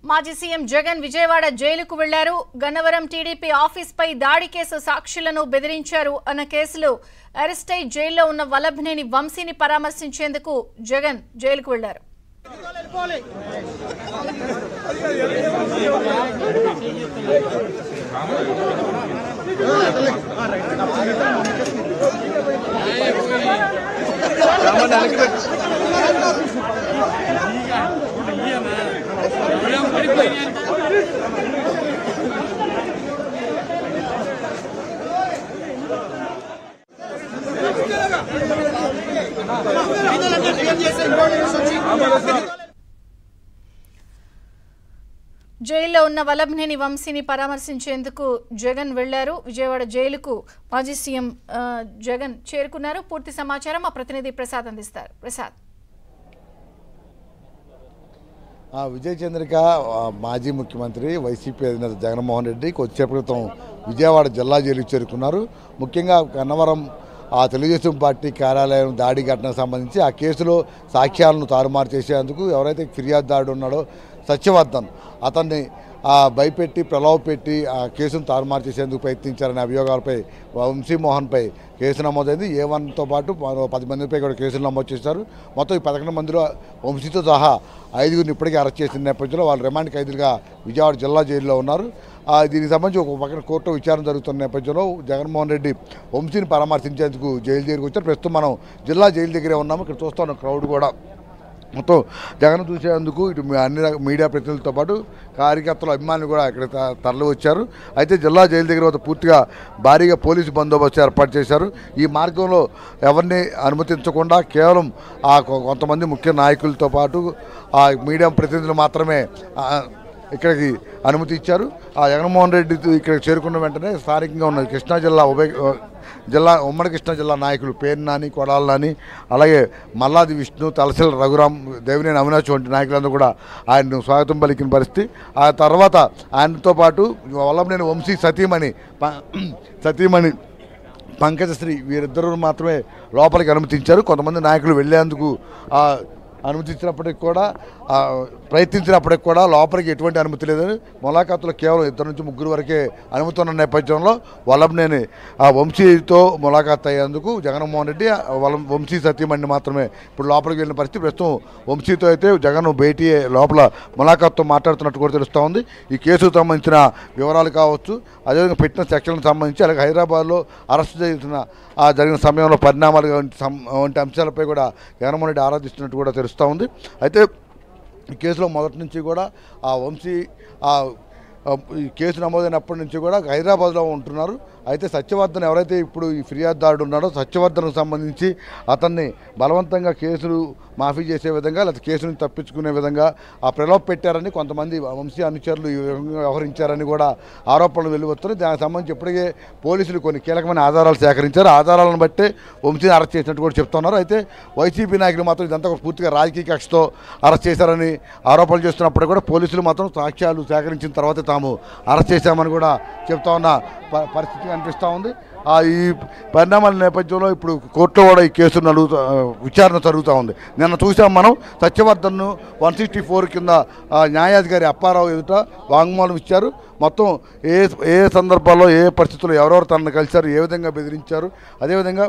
మాజీ సీఎం జగన్ విజయవాడ జైలుకు వెళ్లారు. గన్నవరం టీడీపీ ఆఫీస్ పై దాడి కేసు సాక్షులను బెదిరించారు అన్న కేసులో అరెస్ట్ అయి జైల్లో ఉన్న వల్లభనేని వంశీని పరామర్శించేందుకు జగన్ జైలుకు వెళ్లారు. జైల్లో ఉన్న వల్లభనేని వంశీని పరామర్శించేందుకు జగన్ వెళ్లారు. విజయవాడ జైలుకు మాజీ సీఎం జగన్ చేరుకున్నారు. పూర్తి సమాచారం మా ప్రతినిధి ప్రసాద్ అందిస్తారు. ప్రసాద్. విజయ్ చంద్రిక మాజీ ముఖ్యమంత్రి వైసీపీ అధినేత జగన్మోహన్ రెడ్డి కొద్దిసేపటి క్రితం విజయవాడ జిల్లా జైలుకు చేరుకున్నారు. ముఖ్యంగా గన్నవరం తెలుగుదేశం పార్టీ కార్యాలయం దాడి ఘటనకు సంబంధించి ఆ కేసులో సాక్ష్యాలను తారుమారు చేసేందుకు ఎవరైతే ఫిర్యాదుదారుడు ఉన్నాడో సత్యవర్ధన్ అతన్ని భయపెట్టి ప్రలోభపెట్టి ఆ కేసును తారుమారు చేసేందుకు ప్రయత్నించారనే అభియోగాలపై వంశీమోహన్పై కేసు నమోదైంది. A1తో పాటు 10 మందిపై కూడా కేసులు నమోదు చేశారు. మొత్తం ఈ 11 మందిలో వంశీతో సహా 5గురిని ఇప్పటికే అరెస్ట్ చేసిన నేపథ్యంలో వాళ్ళు రిమాండ్ ఖైదీలుగా విజయవాడ జిల్లా జైల్లో ఉన్నారు. దీనికి సంబంధించి ఒక పక్కన కోర్టులో విచారణ జరుగుతున్న నేపథ్యంలో జగన్మోహన్ రెడ్డి వంశీని పరామర్శించేందుకు జైలు దగ్గరికి వచ్చారు. ప్రస్తుతం మనం జిల్లా జైలు దగ్గరే ఉన్నాము. ఇక్కడ చూస్తున్న క్రౌడ్ కూడా మొత్తం జగన్ చూసేందుకు ఇటు అన్ని మీడియా ప్రతినిధులతో పాటు కార్యకర్తలు అభిమానులు కూడా ఇక్కడ తరలి వచ్చారు. అయితే జిల్లా జైలు దగ్గర పూర్తిగా భారీగా పోలీసు బందోబస్తు ఏర్పాటు చేశారు. ఈ మార్గంలో ఎవరిని అనుమతించకుండా కేవలం కొంతమంది ముఖ్య నాయకులతో పాటు ఆ మీడియా ప్రతినిధులు మాత్రమే ఇక్కడికి అనుమతి ఇచ్చారు. జగన్మోహన్ రెడ్డి ఇక్కడ చేరుకున్న వెంటనే స్థానికంగా ఉన్న కృష్ణా జిల్లా ఉమ్మడి కృష్ణా జిల్లా నాయకులు పేరు నాని, కొడాల నాని, అలాగే మల్లాది విష్ణు, తలసిల రఘురాం, దేవినేని అవినాష్ వంటి నాయకులందరూ కూడా ఆయన్ను స్వాగతం పలికిన పరిస్థితి. ఆ తర్వాత ఆయనతో పాటు వల్లభనేని వంశీ సతీమణి పంకజశ్రీ వీరిద్దరూ మాత్రమే లోపలికి అనుమతించారు. కొంతమంది నాయకులు వెళ్లేందుకు అనుమతించినప్పటికి కూడా ప్రయత్నించినప్పటికి కూడా లోపలికి ఎటువంటి అనుమతి లేదని ములాఖాతులో కేవలం 2 నుంచి 3 వరకే అనుమతి ఉన్న నేపథ్యంలో వల్లభనేని వంశీతో ములాఖాత్ అయ్యేందుకు జగన్మోహన్ రెడ్డి వంశీ సతీమణిని మాత్రమే ఇప్పుడు లోపలికి వెళ్ళిన పరిస్థితి. ప్రస్తుతం వంశీతో అయితే జగన్ భేటీ లోపల ములాఖాత్తో మాట్లాడుతున్నట్టు కూడా తెలుస్తూ ఉంది. ఈ కేసుకు సంబంధించిన వివరాలు కావచ్చు, అదేవిధంగా పెట్టిన సెక్షన్లకు సంబంధించి, అలాగే హైదరాబాద్లో అరెస్టు జరిగిన సమయంలో పరిణామాలు వంటి అంశాలపై కూడా జగన్మోహన్ రెడ్డి ఆరాధిస్తున్నట్టు కూడా తెలుస్తూ ఉంది. అయితే ఈ కేసులో మొదటి నుంచి కూడా వంశీ ఈ కేసు నమోదైనప్పటి నుంచి కూడా హైదరాబాద్లో ఉంటున్నారు. అయితే సత్యవర్ధన్ ఎవరైతే ఇప్పుడు ఈ ఫిర్యాదుదారుడు ఉన్నాడో సత్యవర్ధన్కు సంబంధించి అతన్ని బలవంతంగా కేసులు మాఫీ చేసే విధంగా లేదా కేసును తప్పించుకునే విధంగా ప్రలోభ పెట్టారని కొంతమంది వంశీ అనుచరులు వ్యవహరించారని కూడా ఆరోపణలు వెలువడుతున్నాయి. దానికి సంబంధించి ఇప్పటికే పోలీసులు కొన్ని కీలకమైన ఆధారాలు సేకరించారు. ఆధారాలను బట్టే వంశీని అరెస్ట్ చేసినట్టు కూడా చెప్తున్నారు. అయితే వైసీపీ నాయకులు మాత్రం ఇదంతా పూర్తిగా రాజకీయ కక్షతో అరెస్ట్ చేశారని ఆరోపణలు చేస్తున్నప్పుడు కూడా పోలీసులు మాత్రం సాక్ష్యాలు సేకరించిన తర్వాత తాము అరెస్ట్ చేశామని కూడా చెప్తా ఉన్న పరిస్థితి కనిపిస్తూ ఉంది. ఈ పరిణామాల నేపథ్యంలో ఇప్పుడు కోర్టులో కూడా ఈ కేసు విచారణ జరుగుతూ ఉంది. నిన్న చూసాం మనం సత్యవర్ధన్ను 164 కింద న్యాయాధికారి అప్పారావు ఎదుట వాంగ్మూలం ఇచ్చారు. మొత్తం ఏ సందర్భాల్లో ఏ పరిస్థితుల్లో ఎవరెవరు తనను కలిశారు, ఏ విధంగా బెదిరించారు, అదేవిధంగా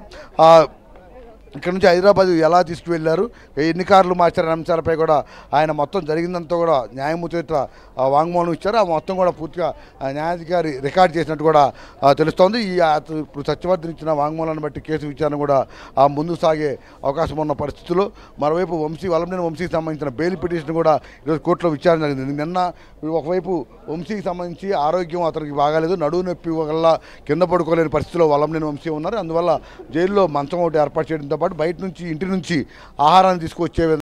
ఇక్కడ నుంచి హైదరాబాద్ ఎలా తీసుకువెళ్లారు, ఎన్ని కార్లు మార్చారనే అంశాలపై కూడా ఆయన మొత్తం జరిగిందంతా కూడా న్యాయమూర్తి వాంగ్మూలం ఇచ్చారు. ఆ మొత్తం కూడా పూర్తిగా న్యాయాధికారి రికార్డ్ చేసినట్టు కూడా తెలుస్తోంది. ఇప్పుడు సత్యవర్ధన్ ఇచ్చిన వాంగ్మూలాన్ని బట్టి కేసు విచారణ కూడా ముందుకు సాగే అవకాశం ఉన్న పరిస్థితుల్లో మరోవైపు వల్లభనేని వంశీకి సంబంధించిన బెయిల్ పిటిషన్ కూడా ఈరోజు కోర్టులో విచారణ జరిగింది. నిన్న ఒకవైపు వంశీకి సంబంధించి ఆరోగ్యం అతనికి బాగాలేదు, నడువు నొప్పి వల్ల కింద పడుకోలేని పరిస్థితిలో వల్లభనేని వంశీ ఉన్నారు. అందువల్ల జైల్లో మంచం ఒకటి ఏర్పాటు చేయడంతో పాటు బయట నుంచి ఇంటి నుంచి ఆహారాన్ని తీసుకొచ్చే